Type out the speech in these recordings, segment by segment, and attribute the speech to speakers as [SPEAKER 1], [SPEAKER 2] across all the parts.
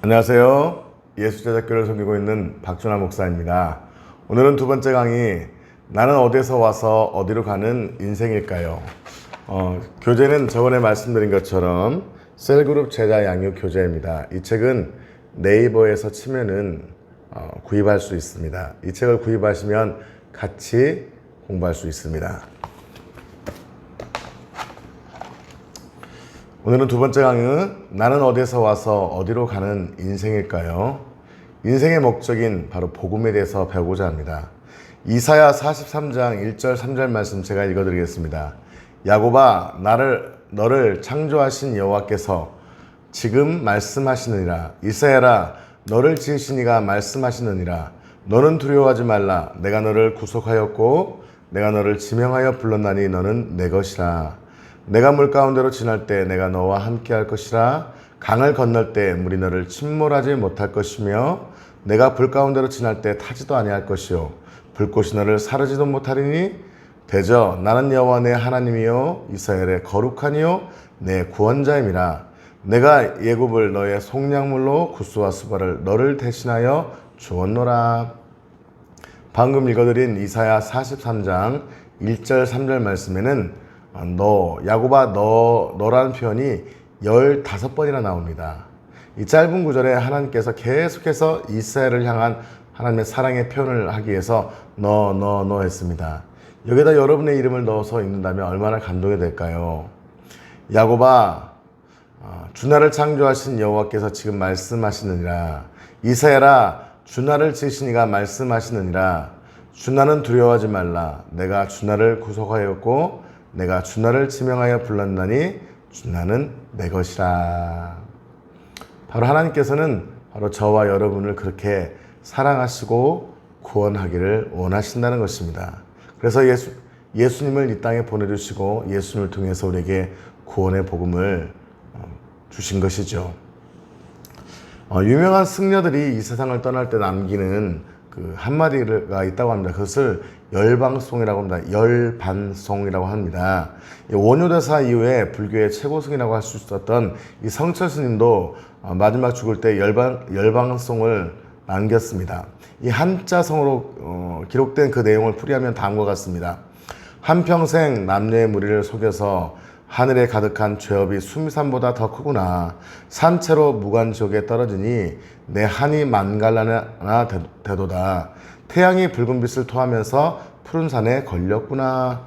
[SPEAKER 1] 안녕하세요. 예수제자교를 섬기고 있는 박준하 목사입니다. 오늘은 두 번째 강의, 나는 어디서 와서 어디로 가는 인생일까요? 교재는 저번에 말씀드린 것처럼 셀그룹 제자 양육 교재입니다. 이 책은 네이버에서 치면은 구입할 수 있습니다. 이 책을 구입하시면 같이 공부할 수 있습니다. 오늘은 두 번째 강의는 나는 어디서 와서 어디로 가는 인생일까요? 인생의 목적인 바로 복음에 대해서 배우고자 합니다. 이사야 43장 1절 3절 말씀 제가 읽어드리겠습니다. 야곱아, 너를 창조하신 여호와께서 지금 말씀하시느니라. 이사야라, 너를 지으신 이가 말씀하시느니라. 너는 두려워하지 말라. 내가 너를 구속하였고 내가 너를 지명하여 불렀나니 너는 내 것이라. 내가 물 가운데로 지날 때 내가 너와 함께 할 것이라. 강을 건널 때 물이 너를 침몰하지 못할 것이며 내가 불 가운데로 지날 때 타지도 아니할 것이요 불꽃이 너를 사르지도 못하리니 대저 나는 여호와 내 하나님이요 이스라엘의 거룩하니요 내 구원자임이라. 내가 예굽을 너의 속량물로 구스와 수바를 너를 대신하여 주었노라. 방금 읽어드린 이사야 43장 1절 3절 말씀에는 야곱아 너라는 표현이 15번이나 나옵니다. 이 짧은 구절에 하나님께서 계속해서 이스라엘을 향한 하나님의 사랑의 표현을 하기 위해서 너 했습니다. 여기다 여러분의 이름을 넣어서 읽는다면 얼마나 감동이 될까요? 야곱아, 주 나를 창조하신 여호와께서 지금 말씀하시느니라. 이사야라, 주 나를 지으신 이가 말씀하시느니라. 주 나는 두려워하지 말라. 내가 주 나를 구속하였고 내가 주 나를 지명하여 불렀나니 주 나는 내 것이라. 바로 하나님께서는 바로 저와 여러분을 그렇게 사랑하시고 구원하기를 원하신다는 것입니다. 그래서 예수님을 이 땅에 보내주시고 예수님을 통해서 우리에게 구원의 복음을 주신 것이죠. 유명한 승려들이 이 세상을 떠날 때 남기는 그 한마디가 있다고 합니다. 그것을 열방송이라고 합니다. 열반송이라고 합니다. 원효대사 이후에 불교의 최고승이라고 할 수 있었던 이 성철 스님도 마지막 죽을 때 열방송을 남겼습니다. 이 한자성으로 기록된 그 내용을 풀이하면 다음과 같습니다. 한평생 남녀의 무리를 속여서 하늘에 가득한 죄업이 수미산보다 더 크구나. 산채로 무간지옥에 떨어지니 내 한이 만갈라나 되도다. 태양이 붉은 빛을 토하면서 푸른 산에 걸렸구나.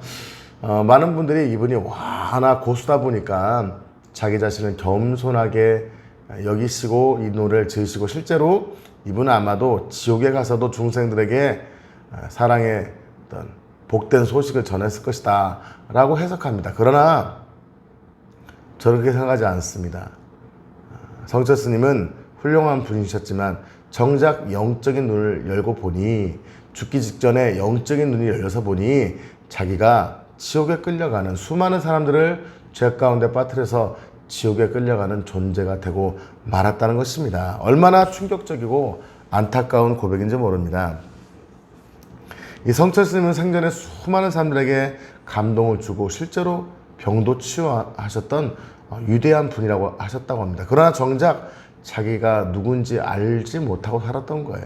[SPEAKER 1] 많은 분들이 이분이 와나 고수다 보니까 자기 자신을 겸손하게 여기시고 이 노래를 지으시고 실제로 이분은 아마도 지옥에 가서도 중생들에게 사랑의 어떤 복된 소식을 전했을 것이다 라고 해석합니다. 그러나 저렇게 생각하지 않습니다. 성철 스님은 훌륭한 분이셨지만 정작 영적인 눈을 열고 보니 죽기 직전에 영적인 눈이 열려서 보니 자기가 지옥에 끌려가는 수많은 사람들을 죄 가운데 빠뜨려서 지옥에 끌려가는 존재가 되고 말았다는 것입니다. 얼마나 충격적이고 안타까운 고백인지 모릅니다. 이 성철 스님은 생전에 수많은 사람들에게 감동을 주고 실제로 병도 치유하셨던 위대한 분이라고 하셨다고 합니다. 그러나 정작 자기가 누군지 알지 못하고 살았던 거예요.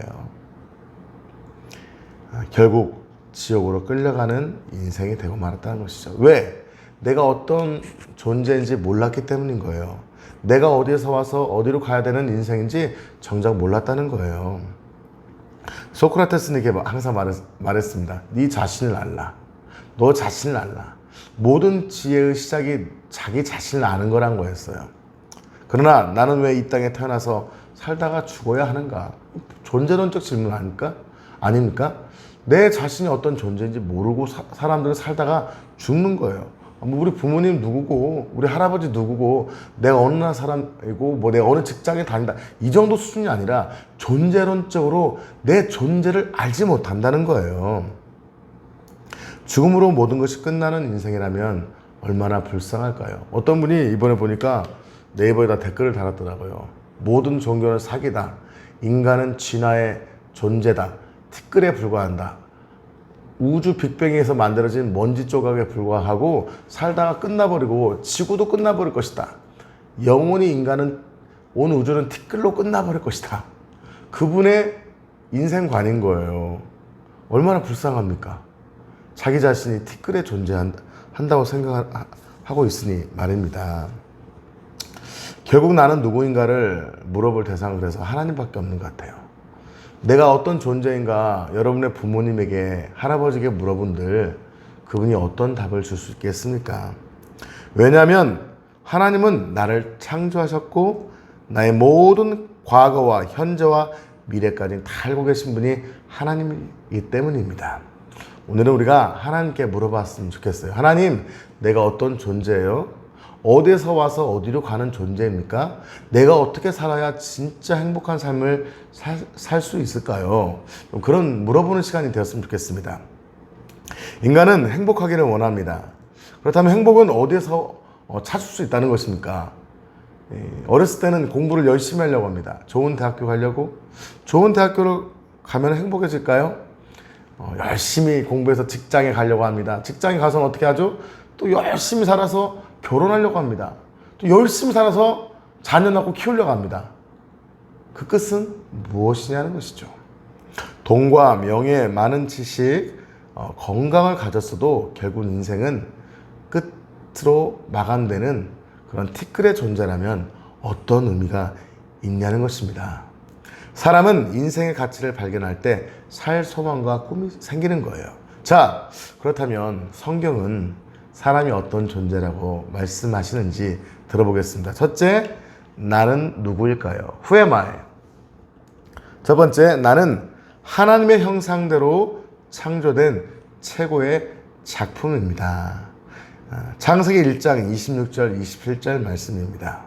[SPEAKER 1] 결국 지옥으로 끌려가는 인생이 되고 말았다는 것이죠. 왜? 내가 어떤 존재인지 몰랐기 때문인 거예요. 내가 어디에서 와서 어디로 가야 되는 인생인지 정작 몰랐다는 거예요. 소크라테스는 이렇게 항상 말했습니다. 네 자신을 알라. 너 자신을 알라. 모든 지혜의 시작이 자기 자신을 아는 거란 거였어요. 그러나 나는 왜 이 땅에 태어나서 살다가 죽어야 하는가? 존재론적 질문 아닙니까? 내 자신이 어떤 존재인지 모르고 사람들은 살다가 죽는 거예요. 우리 부모님 누구고 우리 할아버지 누구고 내가 어느 나라 사람이고 내가 어느 직장에 다닌다 이 정도 수준이 아니라 존재론적으로 내 존재를 알지 못한다는 거예요. 죽음으로 모든 것이 끝나는 인생이라면 얼마나 불쌍할까요? 어떤 분이 이번에 보니까 네이버에다 댓글을 달았더라고요. 모든 종교는 사기다. 인간은 진화의 존재다. 티끌에 불과한다. 우주 빅뱅에서 만들어진 먼지 조각에 불과하고 살다가 끝나버리고 지구도 끝나버릴 것이다. 영원히 인간은 온 우주는 티끌로 끝나버릴 것이다. 그분의 인생관인 거예요. 얼마나 불쌍합니까? 자기 자신이 티끌에 존재한다고 생각하고 있으니 말입니다. 결국 나는 누구인가를 물어볼 대상은 그래서 하나님밖에 없는 것 같아요. 내가 어떤 존재인가 여러분의 부모님에게, 할아버지에게 물어본들 그분이 어떤 답을 줄 수 있겠습니까? 왜냐하면 하나님은 나를 창조하셨고 나의 모든 과거와 현재와 미래까지 다 알고 계신 분이 하나님이기 때문입니다. 오늘은 우리가 하나님께 물어봤으면 좋겠어요. 하나님, 내가 어떤 존재예요? 어디에서 와서 어디로 가는 존재입니까? 내가 어떻게 살아야 진짜 행복한 삶을 살 수 있을까요? 그런 물어보는 시간이 되었으면 좋겠습니다. 인간은 행복하기를 원합니다. 그렇다면 행복은 어디에서 찾을 수 있다는 것입니까? 어렸을 때는 공부를 열심히 하려고 합니다. 좋은 대학교 가려고. 좋은 대학교를 가면 행복해질까요? 열심히 공부해서 직장에 가려고 합니다. 직장에 가서는 어떻게 하죠? 또 열심히 살아서 결혼하려고 합니다. 또 열심히 살아서 자녀 낳고 키우려고 합니다. 그 끝은 무엇이냐는 것이죠. 돈과 명예, 많은 지식, 건강을 가졌어도 결국 인생은 끝으로 마감되는 그런 티끌의 존재라면 어떤 의미가 있냐는 것입니다. 사람은 인생의 가치를 발견할 때 살 소망과 꿈이 생기는 거예요. 자, 그렇다면 성경은 사람이 어떤 존재라고 말씀하시는지 들어보겠습니다. 첫째, 나는 누구일까요? Who am I? 첫 번째, 나는 하나님의 형상대로 창조된 최고의 작품입니다. 창세기 1장 26절 27절 말씀입니다.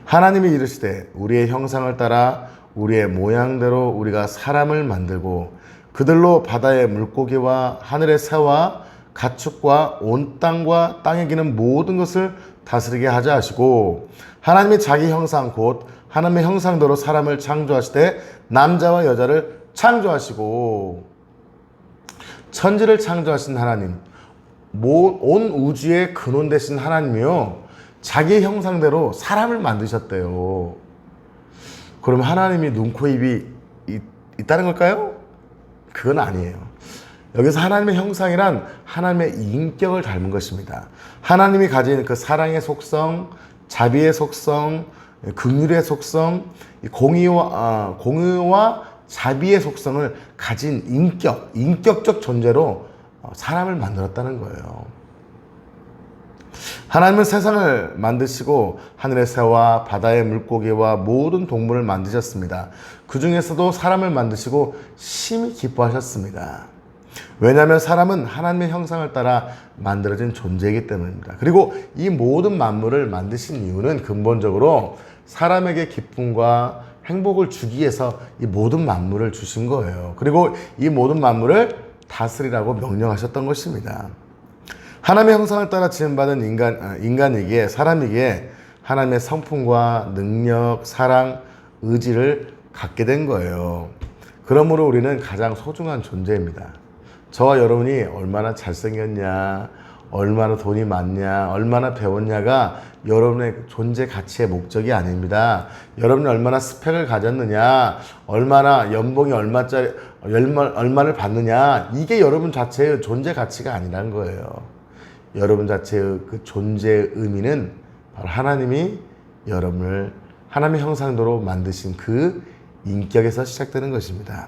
[SPEAKER 1] 하나님이 이르시되 우리의 형상을 따라 우리의 모양대로 우리가 사람을 만들고 그들로 바다의 물고기와 하늘의 새와 가축과 온 땅과 땅에 기는 모든 것을 다스리게 하자 하시고 하나님이 자기 형상 곧 하나님의 형상대로 사람을 창조하시되 남자와 여자를 창조하시고 천지를 창조하신 하나님, 온 우주의 근원 되신 하나님이요 자기 형상대로 사람을 만드셨대요. 그럼 하나님이 눈, 코, 입이 있다는 걸까요? 그건 아니에요. 여기서 하나님의 형상이란 하나님의 인격을 닮은 것입니다. 하나님이 가진 그 사랑의 속성, 자비의 속성, 긍휼의 속성, 공의와 자비의 속성을 가진 인격적 존재로 사람을 만들었다는 거예요. 하나님은 세상을 만드시고 하늘의 새와 바다의 물고기와 모든 동물을 만드셨습니다. 그 중에서도 사람을 만드시고 심히 기뻐하셨습니다. 왜냐하면 사람은 하나님의 형상을 따라 만들어진 존재이기 때문입니다. 그리고 이 모든 만물을 만드신 이유는 근본적으로 사람에게 기쁨과 행복을 주기 위해서 이 모든 만물을 주신 거예요. 그리고 이 모든 만물을 다스리라고 명령하셨던 것입니다. 하나님의 형상을 따라 지음받은 인간이기에, 사람이기에 하나님의 성품과 능력, 사랑, 의지를 갖게 된 거예요. 그러므로 우리는 가장 소중한 존재입니다. 저와 여러분이 얼마나 잘생겼냐, 얼마나 돈이 많냐, 얼마나 배웠냐가 여러분의 존재 가치의 목적이 아닙니다. 여러분이 얼마나 스펙을 가졌느냐, 얼마나 연봉이 얼마를 받느냐, 이게 여러분 자체의 존재 가치가 아니라는 거예요. 여러분 자체의 그 존재의 의미는 바로 하나님이 여러분을 하나님의 형상대로 만드신 그 인격에서 시작되는 것입니다.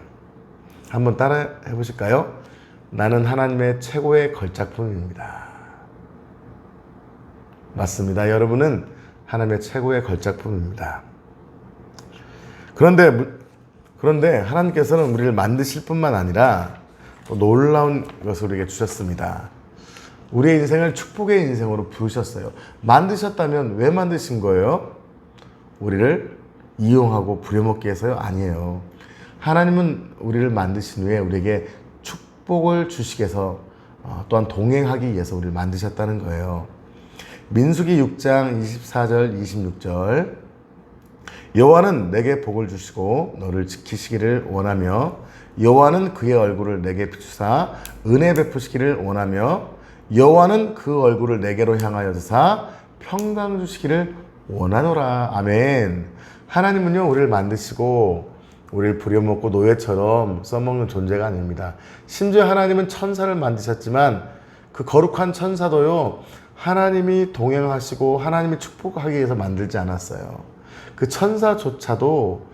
[SPEAKER 1] 한번 따라 해보실까요? 나는 하나님의 최고의 걸작품입니다. 맞습니다. 여러분은 하나님의 최고의 걸작품입니다. 그런데 하나님께서는 우리를 만드실 뿐만 아니라 또 놀라운 것을 우리에게 주셨습니다. 우리의 인생을 축복의 인생으로 부르셨어요. 만드셨다면 왜 만드신 거예요? 우리를 이용하고 부려먹기 위해서요? 아니에요. 하나님은 우리를 만드신 후에 우리에게 축복을 주시기 위해서 또한 동행하기 위해서 우리를 만드셨다는 거예요. 민수기 6장 24절 26절 여호와는 내게 복을 주시고 너를 지키시기를 원하며 여호와는 그의 얼굴을 내게 비추사 은혜 베푸시기를 원하며 여호와는 그 얼굴을 내게로 향하여 드사 평강 주시기를 원하노라. 아멘. 하나님은요, 우리를 만드시고 우리를 부려먹고 노예처럼 써먹는 존재가 아닙니다. 심지어 하나님은 천사를 만드셨지만 그 거룩한 천사도요, 하나님이 동행하시고 하나님이 축복하기 위해서 만들지 않았어요. 그 천사조차도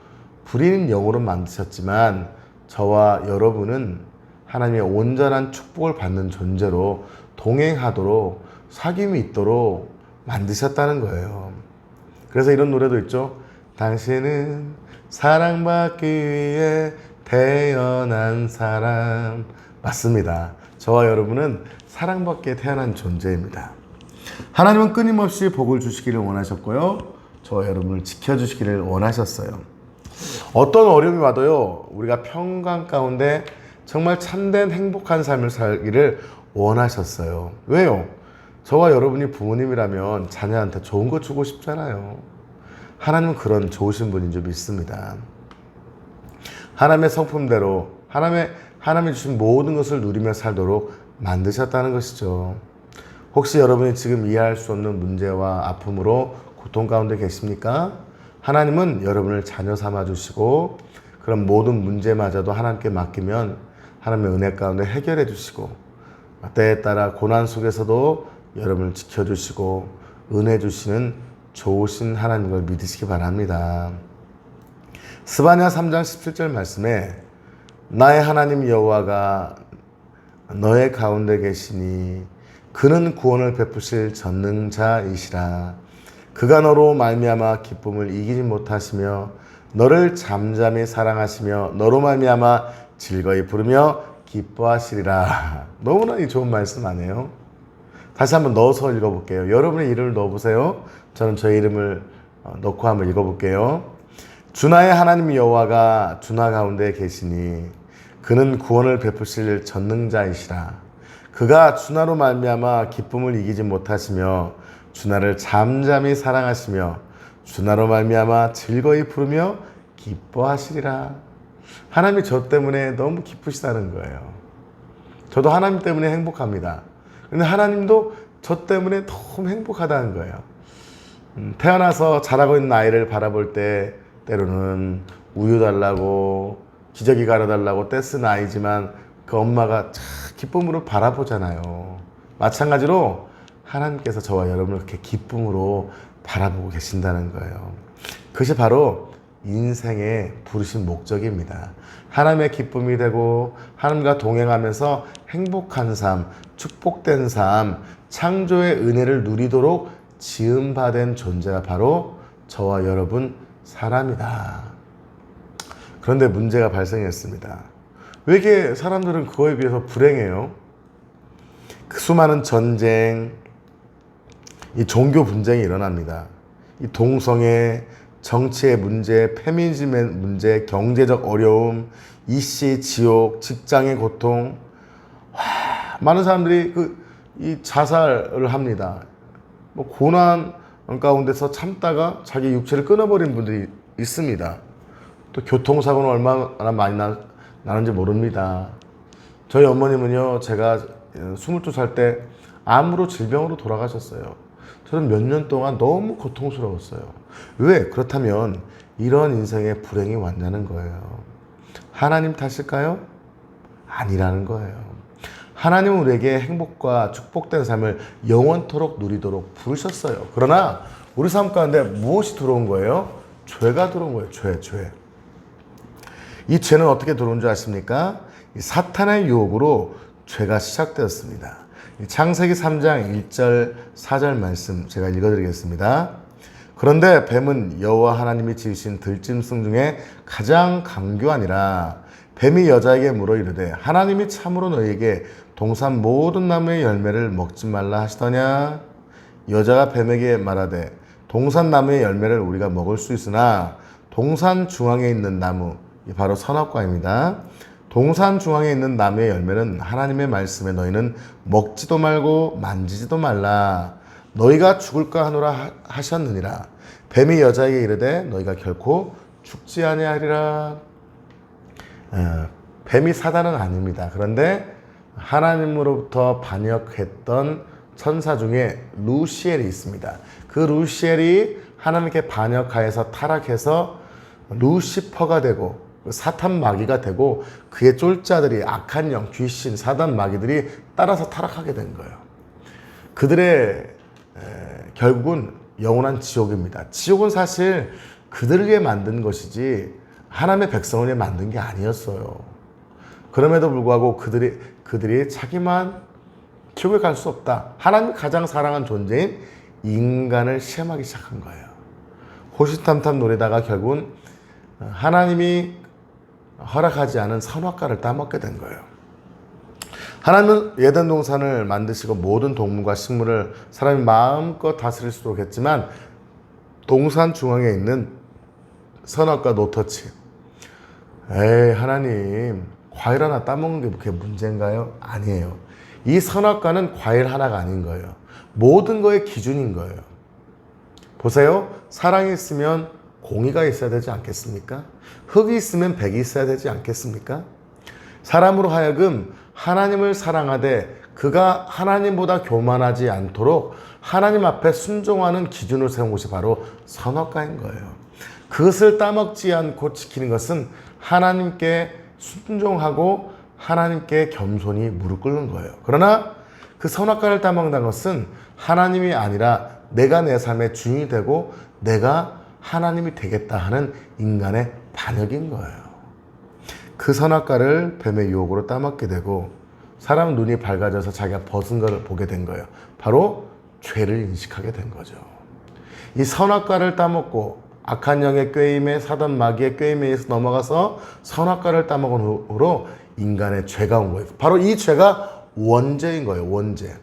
[SPEAKER 1] 불의는 영으로 만드셨지만 저와 여러분은 하나님의 온전한 축복을 받는 존재로 동행하도록 사귐이 있도록 만드셨다는 거예요. 그래서 이런 노래도 있죠. 당신은 사랑받기 위해 태어난 사람. 맞습니다. 저와 여러분은 사랑받기에 태어난 존재입니다. 하나님은 끊임없이 복을 주시기를 원하셨고요, 저와 여러분을 지켜주시기를 원하셨어요. 어떤 어려움이 와도요, 우리가 평강 가운데 정말 참된 행복한 삶을 살기를 원하셨어요. 왜요? 저와 여러분이 부모님이라면 자녀한테 좋은 거 주고 싶잖아요. 하나님은 그런 좋으신 분인 줄 믿습니다. 하나님의 성품대로 하나님이 주신 모든 것을 누리며 살도록 만드셨다는 것이죠. 혹시 여러분이 지금 이해할 수 없는 문제와 아픔으로 고통 가운데 계십니까? 하나님은 여러분을 자녀 삼아 주시고 그런 모든 문제마저도 하나님께 맡기면 하나님의 은혜 가운데 해결해 주시고 때에 따라 고난 속에서도 여러분을 지켜주시고 은혜 주시는 좋으신 하나님을 믿으시기 바랍니다. 스바냐 3장 17절 말씀에 나의 하나님 여호와가 너의 가운데 계시니 그는 구원을 베푸실 전능자이시라. 그가 너로 말미암아 기쁨을 이기지 못하시며 너를 잠잠히 사랑하시며 너로 말미암아 즐거이 부르며 기뻐하시리라. 너무나 좋은 말씀 아니에요? 다시 한번 넣어서 읽어볼게요. 여러분의 이름을 넣어보세요. 저는 저의 이름을 넣고 한번 읽어볼게요. 주나의 하나님 여호와가 주나 가운데 계시니 그는 구원을 베푸실 전능자이시라. 그가 주나로 말미암아 기쁨을 이기지 못하시며 주나를 잠잠히 사랑하시며 주나로 말미암아 즐거이 부르며 기뻐하시리라. 하나님이 저 때문에 너무 기쁘시다는 거예요. 저도 하나님 때문에 행복합니다. 근데 하나님도 저 때문에 너무 행복하다는 거예요. 태어나서 자라고 있는 아이를 바라볼 때 때로는 우유 달라고 기저귀 갈아달라고 떼쓴 아이지만 그 엄마가 참 기쁨으로 바라보잖아요. 마찬가지로 하나님께서 저와 여러분을 그렇게 기쁨으로 바라보고 계신다는 거예요. 그것이 바로 인생의 부르신 목적입니다. 하나님의 기쁨이 되고 하나님과 동행하면서 행복한 삶, 축복된 삶, 창조의 은혜를 누리도록 지음받은 존재가 바로 저와 여러분 사람이다. 그런데 문제가 발생했습니다. 왜 이렇게 사람들은 그거에 비해서 불행해요? 그 수많은 전쟁, 이 종교 분쟁이 일어납니다. 이 동성애, 정치의 문제, 페미니즘의 문제, 경제적 어려움, 이씨 지옥, 직장의 고통. 많은 사람들이 이 자살을 합니다. 뭐 고난 가운데서 참다가 자기 육체를 끊어버린 분들이 있습니다. 또 교통사고는 얼마나 많이 나는지 모릅니다. 저희 어머님은요, 제가 22살 때 암으로 질병으로 돌아가셨어요. 저는 몇 년 동안 너무 고통스러웠어요. 왜? 그렇다면 이런 인생의 불행이 왔냐는 거예요. 하나님 탓일까요? 아니라는 거예요. 하나님은 우리에게 행복과 축복된 삶을 영원토록 누리도록 부르셨어요. 그러나 우리 삶 가운데 무엇이 들어온 거예요? 죄가 들어온 거예요. 죄. 이 죄는 어떻게 들어온 줄 아십니까? 이 사탄의 유혹으로 죄가 시작되었습니다. 창세기 3장 1절 4절 말씀 제가 읽어드리겠습니다. 그런데 뱀은 여호와 하나님이 지으신 들짐승 중에 가장 강교하니라. 뱀이 여자에게 물어 이르되 하나님이 참으로 너희에게 동산 모든 나무의 열매를 먹지 말라 하시더냐? 여자가 뱀에게 말하되 동산 나무의 열매를 우리가 먹을 수 있으나 동산 중앙에 있는 나무, 바로 선악과입니다. 동산 중앙에 있는 나무의 열매는 하나님의 말씀에 너희는 먹지도 말고 만지지도 말라. 너희가 죽을까 하노라 하셨느니라. 뱀이 여자에게 이르되 너희가 결코 죽지 아니하리라. 뱀이 사단은 아닙니다. 그런데 하나님으로부터 반역했던 천사 중에 루시엘이 있습니다. 그 루시엘이 하나님께 반역하여서 타락해서 루시퍼가 되고 사탄 마귀가 되고 그의 쫄자들이 악한 영, 귀신, 사단 마귀들이 따라서 타락하게 된 거예요. 그들의 결국은 영원한 지옥입니다. 지옥은 사실 그들을 위해 만든 것이지 하나님의 백성을 위해 만든 게 아니었어요. 그럼에도 불구하고 그들이 자기만 지옥에 갈 수 없다. 하나님이 가장 사랑한 존재인 인간을 시험하기 시작한 거예요. 호시탐탐 노리다가 결국은 하나님이 허락하지 않은 선악과를 따먹게 된 거예요. 하나님은 에덴 동산을 만드시고 모든 동물과 식물을 사람이 마음껏 다스릴 수 있도록 했지만 동산 중앙에 있는 선악과 노터치. 에이 하나님 과일 하나 따먹는 게 그게 문제인가요? 아니에요. 이 선악과는 과일 하나가 아닌 거예요. 모든 거의 기준인 거예요. 보세요. 사랑이 있으면 공의가 있어야 되지 않겠습니까? 흙이 있으면 백이 있어야 되지 않겠습니까? 사람으로 하여금 하나님을 사랑하되 그가 하나님보다 교만하지 않도록 하나님 앞에 순종하는 기준을 세운 것이 바로 선악과인 거예요. 그것을 따먹지 않고 지키는 것은 하나님께 순종하고 하나님께 겸손히 무릎 꿇는 거예요. 그러나 그 선악과를 따먹는 것은 하나님이 아니라 내가 내 삶의 주인이 되고 내가 하나님이 되겠다 하는 인간의 반역인 거예요. 그 선악과를 뱀의 유혹으로 따먹게 되고 사람 눈이 밝아져서 자기가 벗은 것을 보게 된 거예요. 바로 죄를 인식하게 된 거죠. 이 선악과를 따먹고 악한 영의 꾀임에 사단 마귀의 꾀임에 의해서 넘어가서 선악과를 따먹은 후로 인간의 죄가 온 거예요. 바로 이 죄가 원죄인 거예요. 원죄.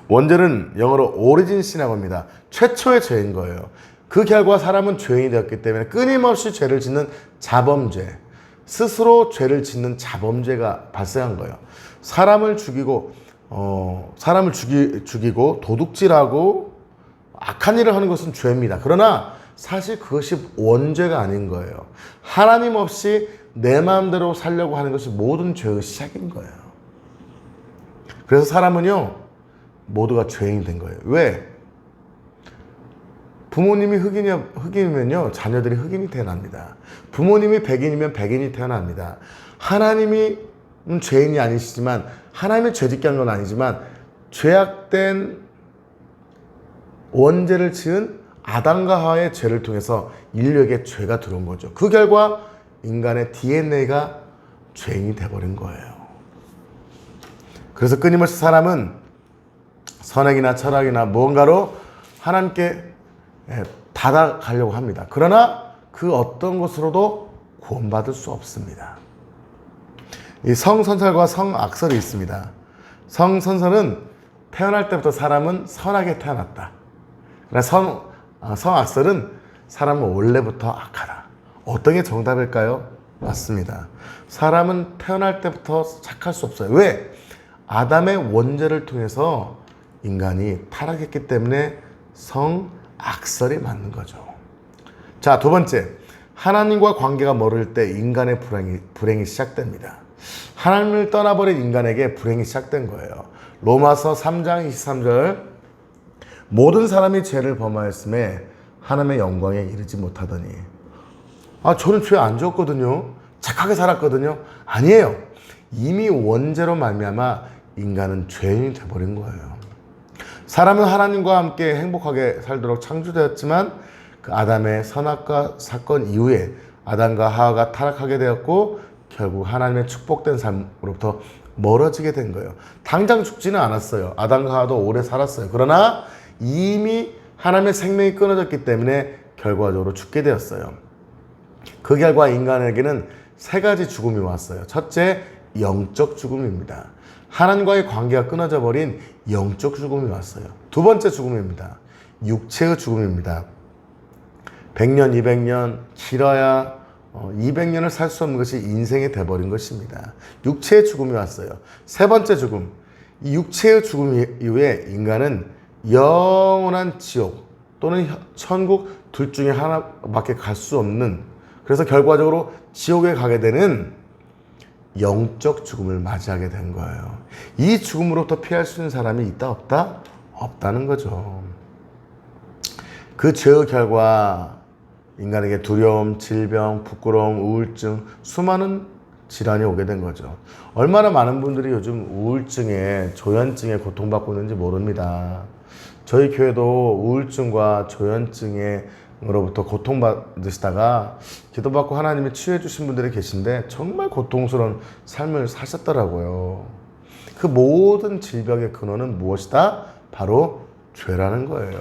[SPEAKER 1] 원죄는 영어로 오리진이라고 합니다. 최초의 죄인 거예요. 그 결과 사람은 죄인이 되었기 때문에 끊임없이 죄를 짓는 자범죄, 스스로 죄를 짓는 자범죄가 발생한 거예요. 사람을 죽이고 도둑질하고 악한 일을 하는 것은 죄입니다. 그러나 사실 그것이 원죄가 아닌 거예요. 하나님 없이 내 마음대로 살려고 하는 것이 모든 죄의 시작인 거예요. 그래서 사람은요 모두가 죄인이 된 거예요. 왜? 부모님이 흑인이면요 자녀들이 흑인이 태어납니다. 부모님이 백인이면 백인이 태어납니다. 하나님이 죄인이 아니시지만 하나님의 죄짓게 한 건 아니지만 죄악된 원죄를 지은 아담과 하와의 죄를 통해서 인류에게 죄가 들어온 거죠. 그 결과 인간의 DNA가 죄인이 돼버린 거예요. 그래서 끊임없이 사람은 선행이나 철학이나 무언가로 하나님께 다가가려고 합니다. 그러나 그 어떤 것으로도 구원받을 수 없습니다. 이 성선설과 성악설이 있습니다. 성선설은 태어날 때부터 사람은 선하게 태어났다. 그러나 성악설은 사람은 원래부터 악하다. 어떤 게 정답일까요? 맞습니다. 사람은 태어날 때부터 착할 수 없어요. 왜? 아담의 원죄를 통해서 인간이 타락했기 때문에 성악설이 맞는 거죠. 자, 두 번째. 하나님과 관계가 멀을 때 인간의 불행이 시작됩니다. 하나님을 떠나버린 인간에게 불행이 시작된 거예요. 로마서 3장 23절 모든 사람이 죄를 범하였음에 하나님의 영광에 이르지 못하더니 저는 죄 안 지었거든요. 착하게 살았거든요. 아니에요. 이미 원죄로 말미암아 인간은 죄인이 되어버린 거예요. 사람은 하나님과 함께 행복하게 살도록 창조되었지만 그 아담의 선악과 사건 이후에 아담과 하와가 타락하게 되었고 결국 하나님의 축복된 삶으로부터 멀어지게 된 거예요. 당장 죽지는 않았어요. 아담과 하와도 오래 살았어요. 그러나 이미 하나님의 생명이 끊어졌기 때문에 결과적으로 죽게 되었어요. 그 결과 인간에게는 세 가지 죽음이 왔어요. 첫째, 영적 죽음입니다. 하나님과의 관계가 끊어져 버린 영적 죽음이 왔어요. 두 번째 죽음입니다. 육체의 죽음입니다. 100년, 200년, 길어야 200년을 살 수 없는 것이 인생이 돼버린 것입니다. 육체의 죽음이 왔어요. 세 번째 죽음. 이 육체의 죽음 이후에 인간은 영원한 지옥 또는 천국 둘 중에 하나밖에 갈 수 없는, 그래서 결과적으로 지옥에 가게 되는 영적 죽음을 맞이하게 된 거예요. 이 죽음으로부터 피할 수 있는 사람이 있다 없다? 없다는 거죠. 그 죄의 결과 인간에게 두려움, 질병, 부끄러움, 우울증, 수많은 질환이 오게 된 거죠. 얼마나 많은 분들이 요즘 우울증에, 조현증에 고통받고 있는지 모릅니다. 저희 교회도 우울증과 조현증으로부터 고통받으시다가 기도받고 하나님이 치유해 주신 분들이 계신데 정말 고통스러운 삶을 사셨더라고요. 그 모든 질병의 근원은 무엇이다? 바로 죄라는 거예요.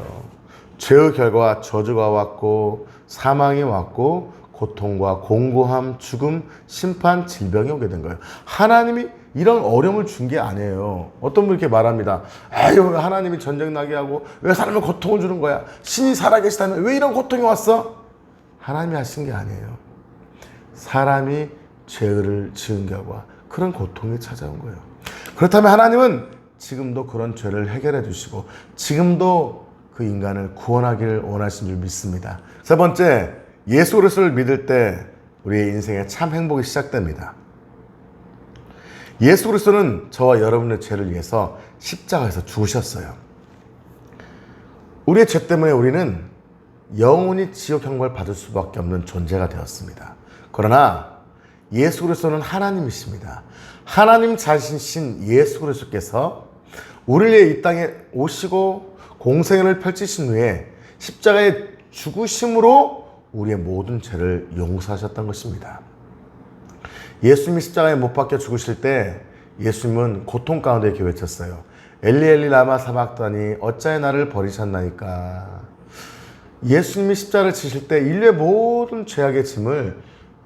[SPEAKER 1] 죄의 결과 저주가 왔고 사망이 왔고 고통과 공고함, 죽음, 심판, 질병이 오게 된 거예요. 하나님이 이런 어려움을 준 게 아니에요. 어떤 분 이렇게 말합니다. 에휴, 왜 하나님이 전쟁 나게 하고 왜 사람을 고통을 주는 거야? 신이 살아계시다면 왜 이런 고통이 왔어? 하나님이 하신 게 아니에요. 사람이 죄를 지은 결과 그런 고통이 찾아온 거예요. 그렇다면 하나님은 지금도 그런 죄를 해결해 주시고 지금도 그 인간을 구원하기를 원하신 줄 믿습니다. 세 번째, 예수 그리스도를 믿을 때 우리의 인생에 참 행복이 시작됩니다. 예수 그리스도는 저와 여러분의 죄를 위해서 십자가에서 죽으셨어요. 우리의 죄 때문에 우리는 영원히 지옥 형벌을 받을 수밖에 없는 존재가 되었습니다. 그러나 예수 그리스도는 하나님이십니다. 하나님 자신이신 예수 그리스도께서 우리를 위해 이 땅에 오시고 공생애를 펼치신 후에 십자가에 죽으심으로 우리의 모든 죄를 용서하셨던 것입니다. 예수님이 십자가에 못 박혀 죽으실 때 예수님은 고통 가운데 이렇게 외쳤어요. 엘리 엘리 라마 사박다니 어찌하여 나를 버리셨나이까. 예수님이 십자가를 지실 때 인류의 모든 죄악의 짐을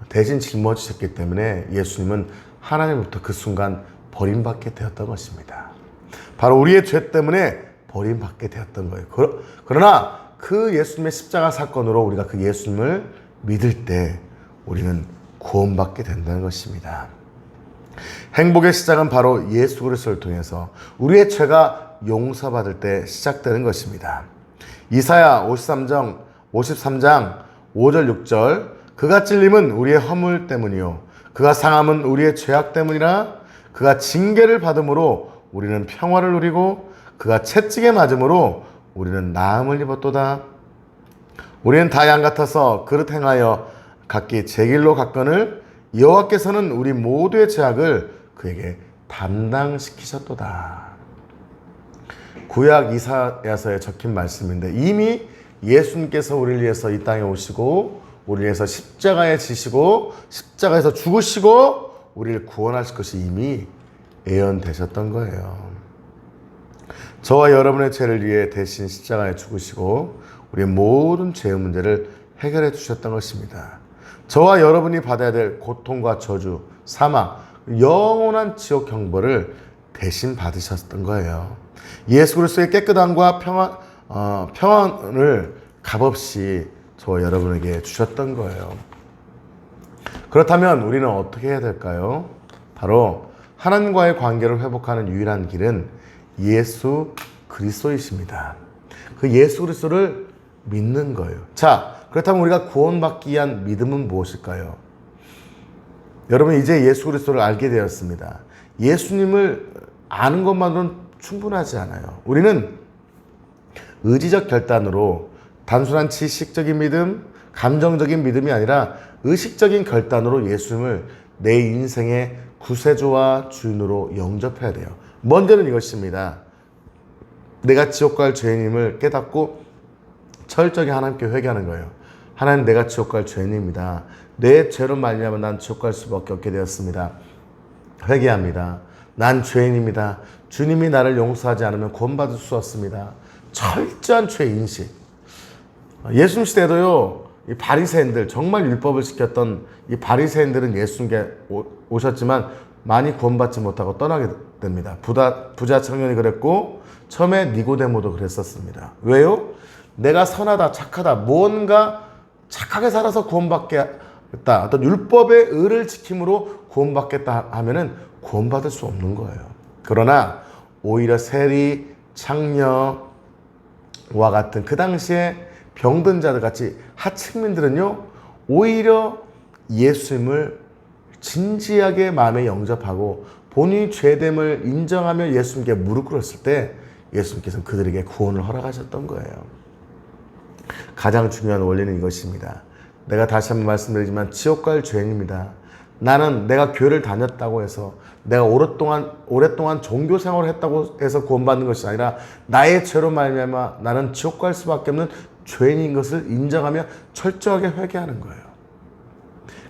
[SPEAKER 1] 대신 짊어지셨기 때문에 예수님은 하나님으로부터 그 순간 버림받게 되었던 것입니다. 바로 우리의 죄 때문에 버림받게 되었던 거예요. 그러나 그 예수님의 십자가 사건으로 우리가 그 예수님을 믿을 때 우리는 구원받게 된다는 것입니다. 행복의 시작은 바로 예수 그리스도를 통해서 우리의 죄가 용서받을 때 시작되는 것입니다. 이사야 53장 5절 6절 그가 찔림은 우리의 허물 때문이요 그가 상함은 우리의 죄악 때문이라 그가 징계를 받음으로 우리는 평화를 누리고 그가 채찍에 맞음으로 우리는 나음을 입었도다. 우리는 다 양 같아서 그릇 행하여 각기 제 길로 갔거늘 여호와께서는 우리 모두의 죄악을 그에게 담당시키셨도다. 구약 이사야서에 적힌 말씀인데 이미 예수님께서 우리를 위해서 이 땅에 오시고 우리를 위해서 십자가에 지시고 십자가에서 죽으시고 우리를 구원하실 것이 이미 예언되셨던 거예요. 저와 여러분의 죄를 위해 대신 십자가에 죽으시고 우리의 모든 죄의 문제를 해결해 주셨던 것입니다. 저와 여러분이 받아야 될 고통과 저주, 사망, 영원한 지옥 형벌을 대신 받으셨던 거예요. 예수 그리스도의 깨끗함과 평안을 값없이 저와 여러분에게 주셨던 거예요. 그렇다면 우리는 어떻게 해야 될까요? 바로 하나님과의 관계를 회복하는 유일한 길은 예수 그리스도이십니다. 그 예수 그리스도를 믿는 거예요. 자, 그렇다면 우리가 구원받기 위한 믿음은 무엇일까요? 여러분 이제 예수 그리스도를 알게 되었습니다. 예수님을 아는 것만으로는 충분하지 않아요. 우리는 의지적 결단으로 단순한 지식적인 믿음, 감정적인 믿음이 아니라 의식적인 결단으로 예수님을 내 인생의 구세주와 주인으로 영접해야 돼요. 먼저는 이것입니다. 내가 지옥 갈 죄인임을 깨닫고 철저히 하나님께 회개하는 거예요. 하나님, 내가 지옥 갈 죄인입니다. 내 죄로 말미암아 난 지옥 갈 수밖에 없게 되었습니다. 회개합니다. 난 죄인입니다. 주님이 나를 용서하지 않으면 구원받을 수 없습니다. 철저한 죄인식. 예수님 시대에도요, 이 바리새인들, 정말 율법을 지켰던 이 바리새인들은 예수님께 오셨지만 많이 구원받지 못하고 떠나게 됩니다. 부자 청년이 그랬고 처음에 니고데모도 그랬었습니다. 왜요? 내가 선하다, 착하다, 무언가 착하게 살아서 구원받겠다, 어떤 율법의 의를 지킴으로 구원받겠다 하면은 구원받을 수 없는 거예요. 그러나 오히려 세리, 창녀와 같은 그 당시에 병든 자들 같이 하층민들은요, 오히려 예수님을 진지하게 마음에 영접하고 본인이 죄됨을 인정하며 예수님께 무릎 꿇었을 때 예수님께서는 그들에게 구원을 허락하셨던 거예요. 가장 중요한 원리는 이것입니다. 내가 다시 한번 말씀드리지만 지옥 갈 죄인입니다. 나는 내가 교회를 다녔다고 해서 내가 오랫동안 종교 생활을 했다고 해서 구원받는 것이 아니라 나의 죄로 말미암아 나는 지옥 갈 수밖에 없는 죄인인 것을 인정하며 철저하게 회개하는 거예요.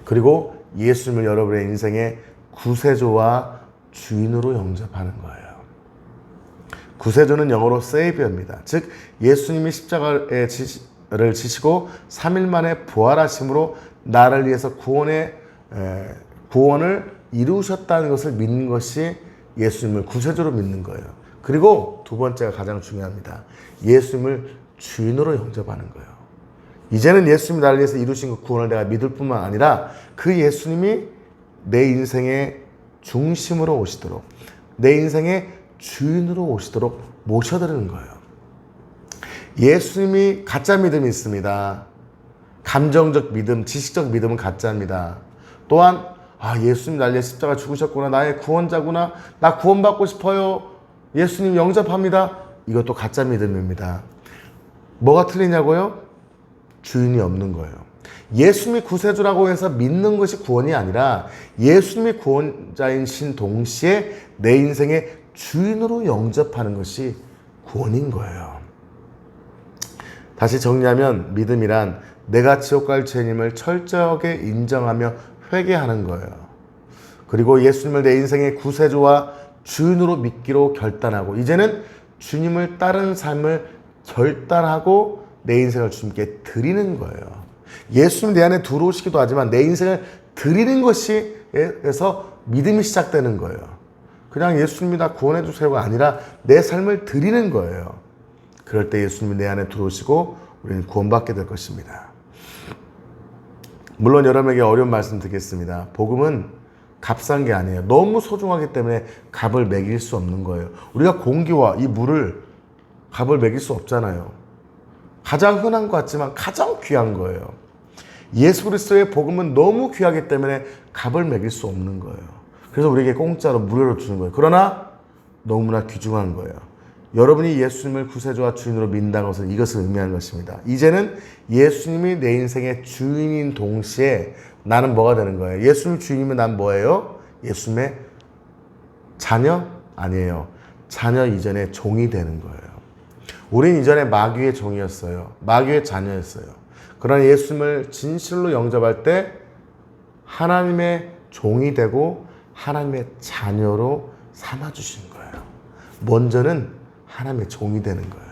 [SPEAKER 1] 그리고 예수님을 여러분의 인생의 구세주와 주인으로 영접하는 거예요. 구세주는 영어로 Savior입니다. 즉 예수님이 십자가를 지시고 3일 만에 부활하심으로 나를 위해서 구원을 이루셨다는 것을 믿는 것이 예수님을 구세주로 믿는 거예요. 그리고 두 번째가 가장 중요합니다. 예수님을 주인으로 영접하는 거예요. 이제는 예수님이 나를 위해서 이루신 그 구원을 내가 믿을 뿐만 아니라 그 예수님이 내 인생의 중심으로 오시도록, 내 인생의 주인으로 오시도록 모셔드리는 거예요. 예수님이 가짜 믿음이 있습니다. 감정적 믿음, 지식적 믿음은 가짜입니다. 또한 예수님 나를 위해 십자가 죽으셨구나, 나의 구원자구나, 나 구원받고 싶어요, 예수님 영접합니다, 이것도 가짜 믿음입니다. 뭐가 틀리냐고요? 주인이 없는 거예요. 예수님이 구세주라고 해서 믿는 것이 구원이 아니라 예수님이 구원자인 신 동시에 내 인생의 주인으로 영접하는 것이 구원인 거예요. 다시 정리하면 믿음이란 내가 지옥 갈 죄인임을 철저하게 인정하며 회개하는 거예요. 그리고 예수님을 내 인생의 구세주와 주인으로 믿기로 결단하고 이제는 주님을 따르는 삶을 결단하고 내 인생을 주님께 드리는 거예요. 예수님 내 안에 들어오시기도 하지만 내 인생을 드리는 것이 에서 믿음이 시작되는 거예요. 그냥 예수님이 나 구원해 주세요가 아니라 내 삶을 드리는 거예요. 그럴 때 예수님이 내 안에 들어오시고 우리는 구원받게 될 것입니다. 물론 여러분에게 어려운 말씀 드리겠습니다. 복음은 값싼 게 아니에요. 너무 소중하기 때문에 값을 매길 수 없는 거예요. 우리가 공기와 이 물을 값을 매길 수 없잖아요. 가장 흔한 것 같지만 가장 귀한 거예요. 예수 그리스도의 복음은 너무 귀하기 때문에 값을 매길 수 없는 거예요. 그래서 우리에게 공짜로 무료로 주는 거예요. 그러나 너무나 귀중한 거예요. 여러분이 예수님을 구세주와 주인으로 믿는다는 것은 이것을 의미하는 것입니다. 이제는 예수님이 내 인생의 주인인 동시에 나는 뭐가 되는 거예요? 예수님 주인이면 난 뭐예요? 예수님의 자녀? 아니에요. 자녀 이전에 종이 되는 거예요. 우린 이전에 마귀의 종이었어요. 마귀의 자녀였어요. 그러나 예수님을 진실로 영접할 때 하나님의 종이 되고 하나님의 자녀로 삼아주신 거예요. 먼저는 하나님의 종이 되는 거예요.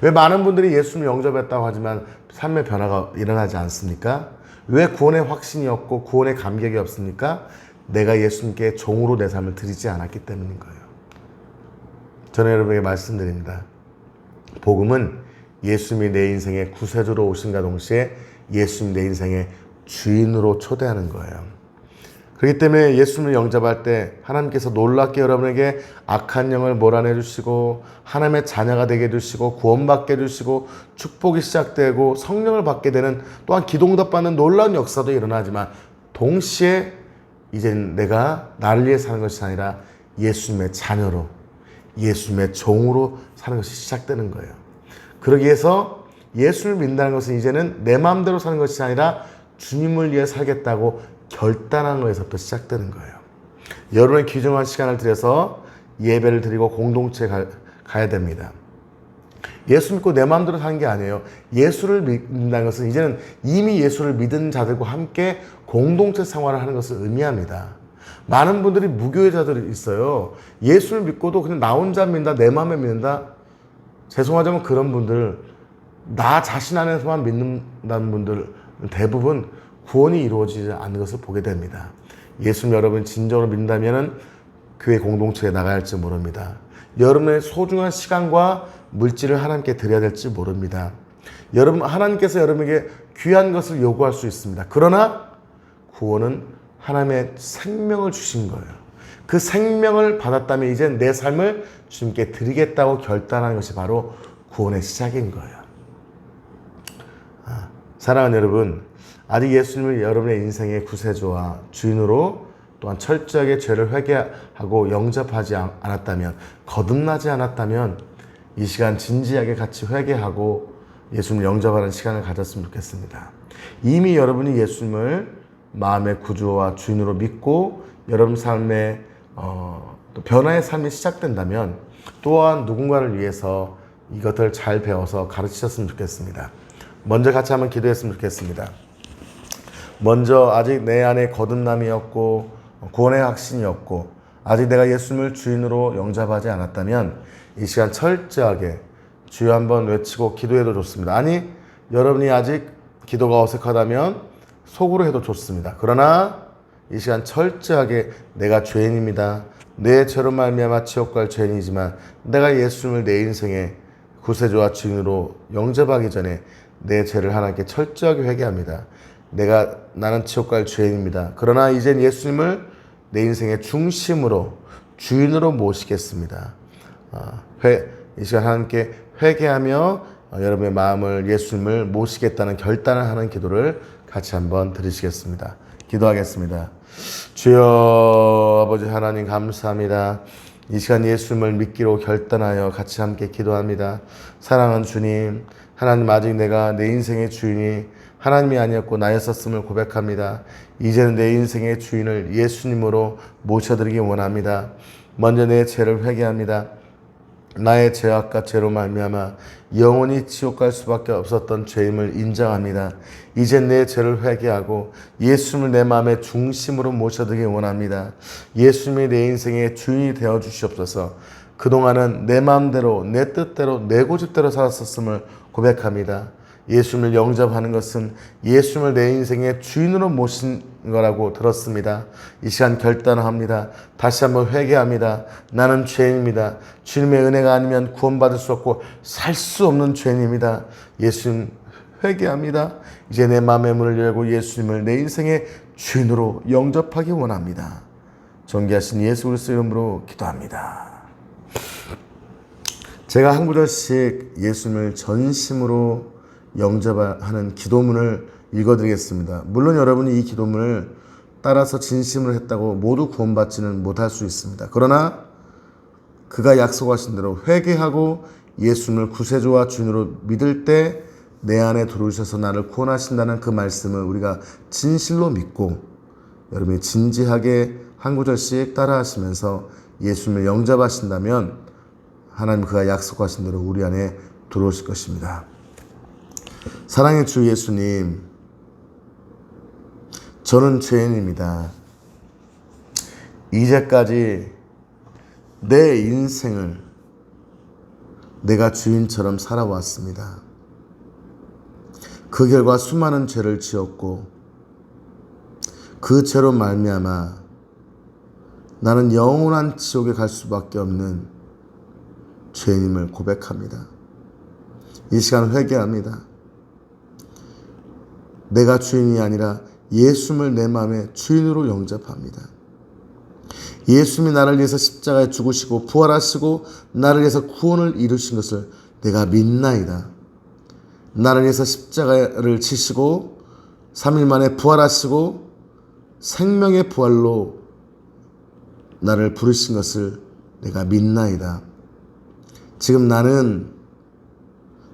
[SPEAKER 1] 왜 많은 분들이 예수님을 영접했다고 하지만 삶의 변화가 일어나지 않습니까? 왜 구원의 확신이 없고 구원의 감격이 없습니까? 내가 예수님께 종으로 내 삶을 드리지 않았기 때문인 거예요. 저는 여러분에게 말씀드립니다. 복음은 예수님이 내 인생의 구세주로 오신과 동시에 예수님 내 인생의 주인으로 초대하는 거예요. 그렇기 때문에 예수님을 영접할 때 하나님께서 놀랍게 여러분에게 악한 영을 몰아내 주시고 하나님의 자녀가 되게 해주시고 구원받게 해주시고 축복이 시작되고 성령을 받게 되는 또한 기도응답 받는 놀라운 역사도 일어나지만 동시에 이제는 내가 나를 위해 사는 것이 아니라 예수님의 자녀로 예수님의 종으로 사는 것이 시작되는 거예요. 그러기 위해서 예수를 믿는다는 것은 이제는 내 마음대로 사는 것이 아니라 주님을 위해 살겠다고 결단한 거에서부터 시작되는 거예요. 여러분의 귀중한 시간을 들여서 예배를 드리고 공동체에 가야 됩니다. 예수 믿고 내 마음대로 사는 게 아니에요. 예수를 믿는다는 것은 이제는 이미 예수를 믿은 자들과 함께 공동체 생활을 하는 것을 의미합니다. 많은 분들이 무교회자들이 있어요. 예수를 믿고도 그냥 나 혼자 믿는다, 내 마음에 믿는다. 죄송하지만 그런 분들, 나 자신 안에서만 믿는다는 분들 대부분 구원이 이루어지지 않는 것을 보게 됩니다. 예수님 여러분 진정으로 믿는다면 교회 공동체에 나가야 할지 모릅니다. 여러분의 소중한 시간과 물질을 하나님께 드려야 될지 모릅니다. 여러분, 하나님께서 여러분에게 귀한 것을 요구할 수 있습니다. 그러나 구원은 하나님의 생명을 주신 거예요. 그 생명을 받았다면 이제 내 삶을 주님께 드리겠다고 결단하는 것이 바로 구원의 시작인 거예요. 사랑하는 여러분, 아직 예수님을 여러분의 인생의 구세주와 주인으로 또한 철저하게 죄를 회개하고 영접하지 않았다면, 거듭나지 않았다면 이 시간 진지하게 같이 회개하고 예수님을 영접하는 시간을 가졌으면 좋겠습니다. 이미 여러분이 예수님을 마음의 구주와 주인으로 믿고 여러분 삶에 또 변화의 삶이 시작된다면 또한 누군가를 위해서 이것을 잘 배워서 가르치셨으면 좋겠습니다. 먼저 같이 한번 기도했으면 좋겠습니다. 먼저 아직 내 안에 거듭남이 없고 구원의 확신이 없고 아직 내가 예수님을 주인으로 영접하지 않았다면 이 시간 철저하게 주여 한번 외치고 기도해도 좋습니다. 아니 여러분이 아직 기도가 어색하다면 속으로 해도 좋습니다. 그러나 이 시간 철저하게 내가 죄인입니다. 내 죄로 말미암아 지옥 갈 죄인이지만 내가 예수님을 내 인생의 구세주와 주인으로 영접하기 전에 내 죄를 하나님께 철저하게 회개합니다. 나는 지옥 갈 죄인입니다. 그러나 이젠 예수님을 내 인생의 중심으로 주인으로 모시겠습니다. 이 시간 하나님께 회개하며 여러분의 마음을 예수님을 모시겠다는 결단을 하는 기도를 같이 한번 드리시겠습니다. 기도하겠습니다. 주여 아버지 하나님 감사합니다. 이 시간 예수님을 믿기로 결단하여 같이 함께 기도합니다. 사랑하는 주님, 하나님 아직 내가 내 인생의 주인이 하나님이 아니었고 나였었음을 고백합니다. 이제는 내 인생의 주인을 예수님으로 모셔드리기 원합니다. 먼저 내 죄를 회개합니다. 나의 죄악과 죄로 말미암아 영원히 지옥 갈 수밖에 없었던 죄임을 인정합니다. 이제 내 죄를 회개하고 예수님을 내 마음의 중심으로 모셔드리기 원합니다. 예수님이 내 인생의 주인이 되어 주시옵소서. 그동안은 내 마음대로 내 뜻대로 내 고집대로 살았었음을 고백합니다. 예수님을 영접하는 것은 예수님을 내 인생의 주인으로 모신 거라고 들었습니다. 이 시간 결단합니다. 다시 한번 회개합니다. 나는 죄인입니다. 주님의 은혜가 아니면 구원받을 수 없고 살 수 없는 죄인입니다. 예수님 회개합니다. 이제 내 마음의 문을 열고 예수님을 내 인생의 주인으로 영접하기 원합니다. 존귀하신 예수 그리스도 이름으로 기도합니다. 제가 한 구절씩 예수님을 전심으로 영접하는 기도문을 읽어드리겠습니다. 물론 여러분이 이 기도문을 따라서 진심으로 했다고 모두 구원받지는 못할 수 있습니다. 그러나 그가 약속하신 대로 회개하고 예수님을 구세주와 주인으로 믿을 때 내 안에 들어오셔서 나를 구원하신다는 그 말씀을 우리가 진실로 믿고 여러분이 진지하게 한 구절씩 따라하시면서 예수님을 영접하신다면 하나님 그가 약속하신 대로 우리 안에 들어오실 것입니다. 사랑의 주 예수님, 저는 죄인입니다. 이제까지 내 인생을 내가 주인처럼 살아왔습니다. 그 결과 수많은 죄를 지었고 그 죄로 말미암아 나는 영원한 지옥에 갈 수밖에 없는 죄인임을 고백합니다. 이 시간 회개합니다. 내가 주인이 아니라 예수님을 내 마음의 주인으로 영접합니다. 예수님이 나를 위해서 십자가에 죽으시고 부활하시고 나를 위해서 구원을 이루신 것을 내가 믿나이다. 나를 위해서 십자가를 치시고 3일 만에 부활하시고 생명의 부활로 나를 부르신 것을 내가 믿나이다. 지금 나는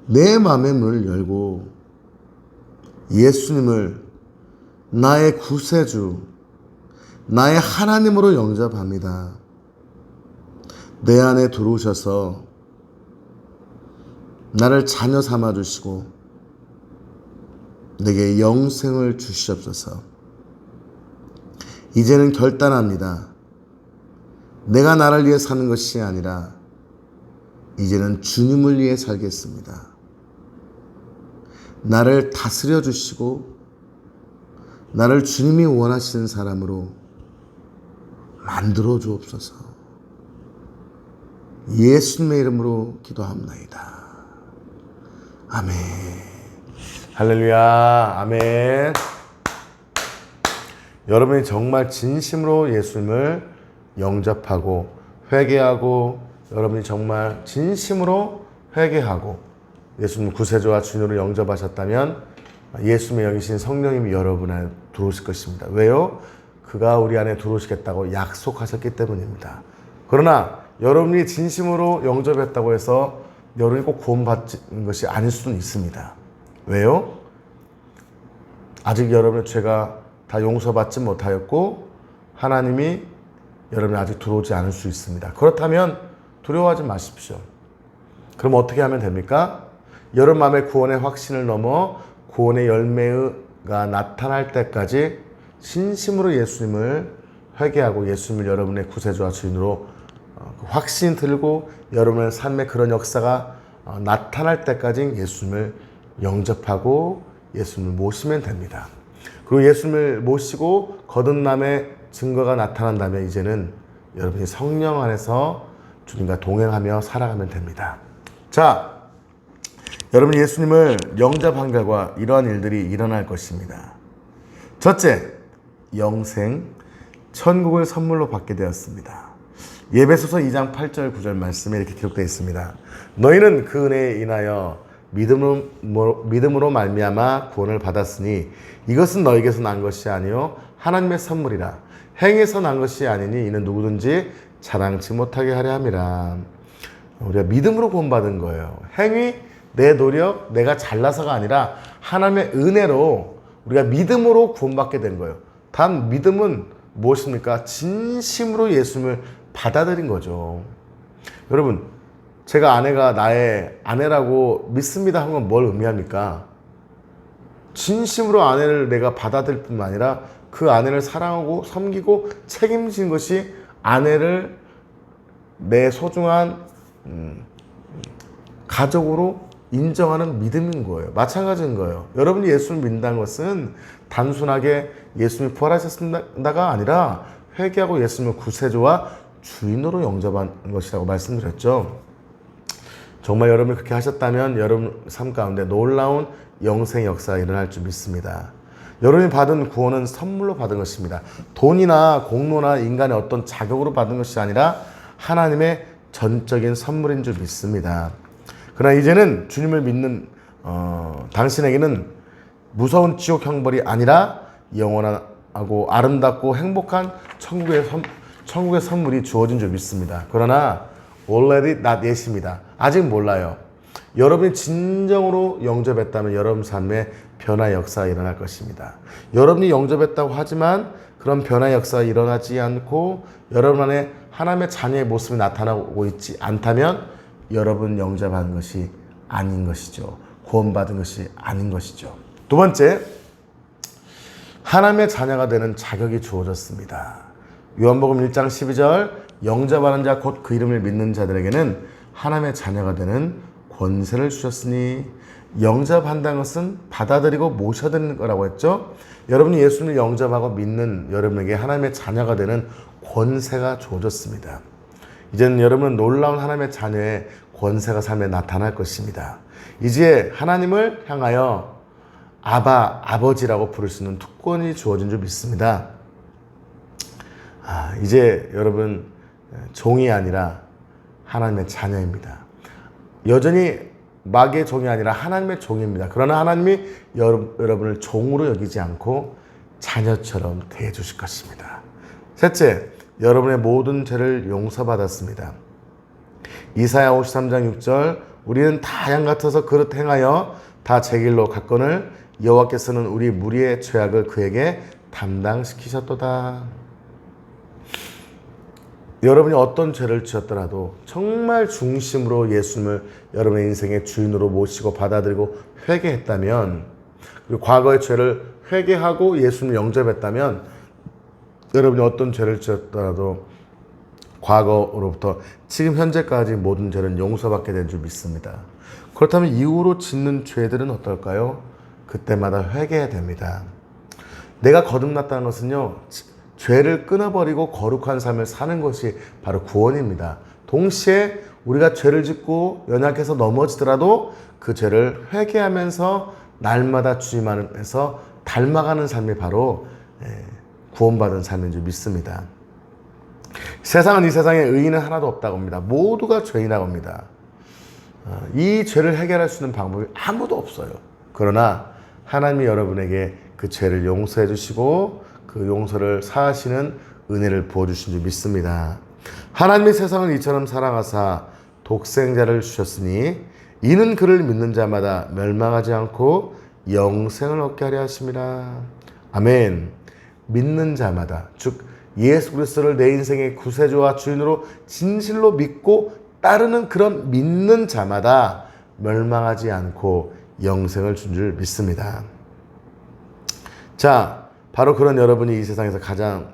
[SPEAKER 1] 내 마음의 문을 열고 예수님을 나의 구세주, 나의 하나님으로 영접합니다. 내 안에 들어오셔서 나를 자녀 삼아주시고 내게 영생을 주시옵소서. 이제는 결단합니다. 내가 나를 위해 사는 것이 아니라 이제는 주님을 위해 살겠습니다. 나를 다스려 주시고 나를 주님이 원하시는 사람으로 만들어 주옵소서. 예수님의 이름으로 기도합나이다. 아멘. 할렐루야. 아멘. 여러분이 정말 진심으로 예수님을 영접하고 회개하고 여러분이 정말 진심으로 회개하고 예수님 구세주와 주인으로 영접하셨다면 예수님의 여기신 성령님이 여러분 안에 들어오실 것입니다. 왜요? 그가 우리 안에 들어오시겠다고 약속하셨기 때문입니다. 그러나 여러분이 진심으로 영접했다고 해서 여러분이 꼭 구원받는 것이 아닐 수는 있습니다. 왜요? 아직 여러분의 죄가 다 용서받지 못하였고 하나님이 여러분이 아직 들어오지 않을 수 있습니다. 그렇다면 두려워하지 마십시오. 그럼 어떻게 하면 됩니까? 여러분 마음의 구원의 확신을 넘어 구원의 열매가 나타날 때까지 진심으로 예수님을 회개하고 예수님을 여러분의 구세주와 주인으로 확신 들고 여러분의 삶에 그런 역사가 나타날 때까지 예수님을 영접하고 예수님을 모시면 됩니다. 그리고 예수님을 모시고 거듭남의 증거가 나타난다면 이제는 여러분이 성령 안에서 주님과 동행하며 살아가면 됩니다. 자, 여러분 예수님을 영접한 결과 이러한 일들이 일어날 것입니다. 첫째, 영생, 천국을 선물로 받게 되었습니다. 예배소서 2장 8절 9절 말씀에 이렇게 기록되어 있습니다. 너희는 그 은혜에 인하여 믿음으로 말미암아 구원을 받았으니 이것은 너희에게서 난 것이 아니요 하나님의 선물이라. 행에서 난 것이 아니니 이는 누구든지 자랑치 못하게 하려 함이라. 우리가 믿음으로 구원받은 거예요. 행위, 내 노력, 내가 잘나서가 아니라 하나님의 은혜로 우리가 믿음으로 구원받게 된 거예요. 단 믿음은 무엇입니까? 진심으로 예수님을 받아들인 거죠. 여러분, 제가 아내가 나의 아내라고 믿습니다 한 건 뭘 의미합니까? 진심으로 아내를 내가 받아들일 뿐만 아니라 그 아내를 사랑하고 섬기고 책임진 것이 아내를 내 소중한 가족으로 인정하는 믿음인 거예요. 마찬가지인 거예요. 여러분이 예수를 믿는다는 것은 단순하게 예수님이 부활하셨습니다가 아니라 회개하고 예수님을 구세주와 주인으로 영접한 것이라고 말씀드렸죠. 정말 여러분이 그렇게 하셨다면 여러분 삶 가운데 놀라운 영생 역사가 일어날 줄 믿습니다. 여러분이 받은 구원은 선물로 받은 것입니다. 돈이나 공로나 인간의 어떤 자격으로 받은 것이 아니라 하나님의 전적인 선물인 줄 믿습니다. 그러나 이제는 주님을 믿는 당신에게는 무서운 지옥 형벌이 아니라 영원하고 아름답고 행복한 천국의 선물이 주어진 줄 믿습니다. 그러나 already not yet입니다. 아직 몰라요. 여러분이 진정으로 영접했다면 여러분 삶에 변화의 역사가 일어날 것입니다. 여러분이 영접했다고 하지만 그런 변화의 역사가 일어나지 않고 여러분 안에 하나님의 자녀의 모습이 나타나고 있지 않다면 여러분 영접한 것이 아닌 것이죠. 구원받은 것이 아닌 것이죠. 두 번째, 하나님의 자녀가 되는 자격이 주어졌습니다. 요한복음 1장 12절 영접하는 자 곧 그 이름을 믿는 자들에게는 하나님의 자녀가 되는 권세를 주셨으니 영접한다는 것은 받아들이고 모셔드리는 거라고 했죠. 여러분이 예수님을 영접하고 믿는 여러분에게 하나님의 자녀가 되는 권세가 주어졌습니다. 이제는 여러분은 놀라운 하나님의 자녀의 권세가 삶에 나타날 것입니다. 이제 하나님을 향하여 아버지라고 부를 수 있는 특권이 주어진 줄 믿습니다. 이제 여러분 종이 아니라 하나님의 자녀입니다. 여전히 마귀의 종이 아니라 하나님의 종입니다. 그러나 하나님이 여러분을 종으로 여기지 않고 자녀처럼 대해 주실 것입니다. 셋째, 여러분의 모든 죄를 용서받았습니다. 이사야 53장 6절 우리는 다 양 같아서 그릇 행하여 다 제 길로 갔거늘 여호와께서는 우리 무리의 죄악을 그에게 담당시키셨도다. 여러분이 어떤 죄를 지었더라도 정말 중심으로 예수님을 여러분의 인생의 주인으로 모시고 받아들이고 회개했다면, 그리고 과거의 죄를 회개하고 예수님을 영접했다면 여러분이 어떤 죄를 지었더라도 과거로부터 지금 현재까지 모든 죄는 용서받게 된 줄 믿습니다. 그렇다면 이후로 짓는 죄들은 어떨까요? 그때마다 회개해야 됩니다. 내가 거듭났다는 것은요, 죄를 끊어버리고 거룩한 삶을 사는 것이 바로 구원입니다. 동시에 우리가 죄를 짓고 연약해서 넘어지더라도 그 죄를 회개하면서 날마다 주님 안에서 닮아가는 삶이 바로 구원받은 삶인 줄 믿습니다. 세상은 이 세상에 의인은 하나도 없다고 합니다. 모두가 죄인이라고 합니다. 이 죄를 해결할 수 있는 방법이 아무도 없어요. 그러나 하나님이 여러분에게 그 죄를 용서해 주시고 그 용서를 사하시는 은혜를 부어주신 줄 믿습니다. 하나님이 세상을 이처럼 사랑하사 독생자를 주셨으니 이는 그를 믿는 자마다 멸망하지 않고 영생을 얻게 하려 하심이라. 아멘. 믿는 자마다, 즉 예수 그리스도를 내 인생의 구세주와 주인으로 진실로 믿고 따르는 그런 믿는 자마다 멸망하지 않고 영생을 준 줄 믿습니다. 자, 바로 그런 여러분이 이 세상에서 가장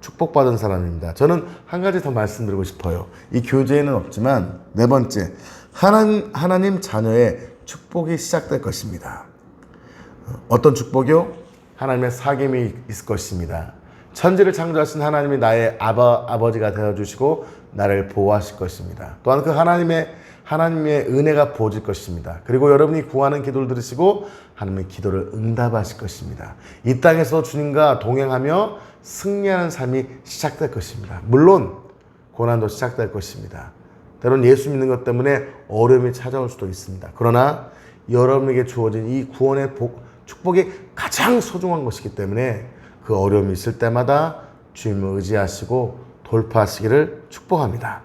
[SPEAKER 1] 축복받은 사람입니다. 저는 한 가지 더 말씀드리고 싶어요. 이 교재에는 없지만 네 번째, 하나님 자녀의 축복이 시작될 것입니다. 어떤 축복이요? 하나님의 사귐이 있을 것입니다. 천지를 창조하신 하나님이 나의 아버지가 되어주시고 나를 보호하실 것입니다. 또한 그 하나님의 은혜가 부어질 것입니다. 그리고 여러분이 구하는 기도를 들으시고 하나님의 기도를 응답하실 것입니다. 이 땅에서 주님과 동행하며 승리하는 삶이 시작될 것입니다. 물론 고난도 시작될 것입니다. 때론 예수 믿는 것 때문에 어려움이 찾아올 수도 있습니다. 그러나 여러분에게 주어진 이 구원의 축복이 가장 소중한 것이기 때문에 그 어려움이 있을 때마다 주님을 의지하시고 돌파하시기를 축복합니다.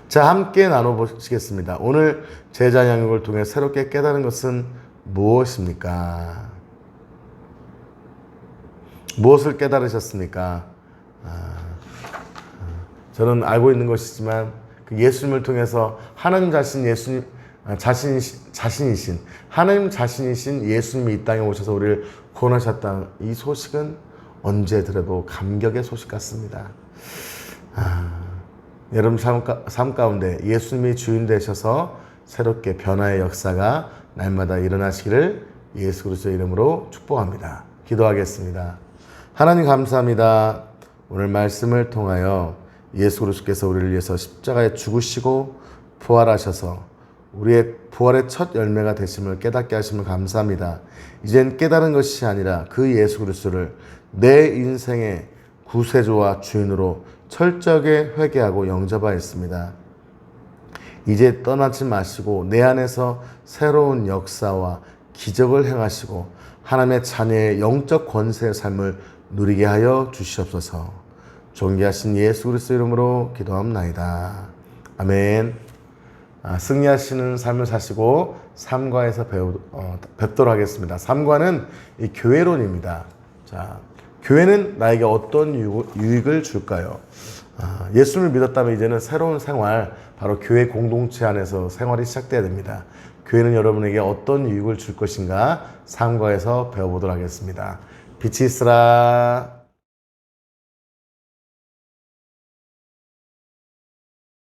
[SPEAKER 1] 자, 함께 나눠보시겠습니다. 오늘 제자 양육을 통해 새롭게 깨달은 것은 무엇입니까? 무엇을 깨달으셨습니까? 저는 알고 있는 것이지만 그 예수님을 통해서 하나님 자신이신 하나님 자신이신 예수님이 이 땅에 오셔서 우리를 구원하셨다는 이 소식은 언제 들어도 감격의 소식 같습니다. 여러분 삶 가운데 예수님이 주인 되셔서 새롭게 변화의 역사가 날마다 일어나시기를 예수 그리스도의 이름으로 축복합니다. 기도하겠습니다. 하나님 감사합니다. 오늘 말씀을 통하여 예수 그리스도께서 우리를 위해서 십자가에 죽으시고 부활하셔서 우리의 부활의 첫 열매가 되심을 깨닫게 하심을 감사합니다. 이젠 깨달은 것이 아니라 그 예수 그리스도를 내 인생의 구세주와 주인으로 철저하게 회개하고 영접하였습니다. 이제 떠나지 마시고 내 안에서 새로운 역사와 기적을 행하시고 하나님의 자녀의 영적 권세의 삶을 누리게 하여 주시옵소서. 존귀하신 예수 그리스도 이름으로 기도합나이다. 아멘. 승리하시는 삶을 사시고 삼과에서 뵙도록 하겠습니다. 삼과는 이 교회론입니다. 자, 교회는 나에게 어떤 유익을 줄까요? 예수를 믿었다면 이제는 새로운 생활, 바로 교회 공동체 안에서 생활이 시작돼야 됩니다. 교회는 여러분에게 어떤 유익을 줄 것인가 삼과에서 배워보도록 하겠습니다. 빛이 있으라.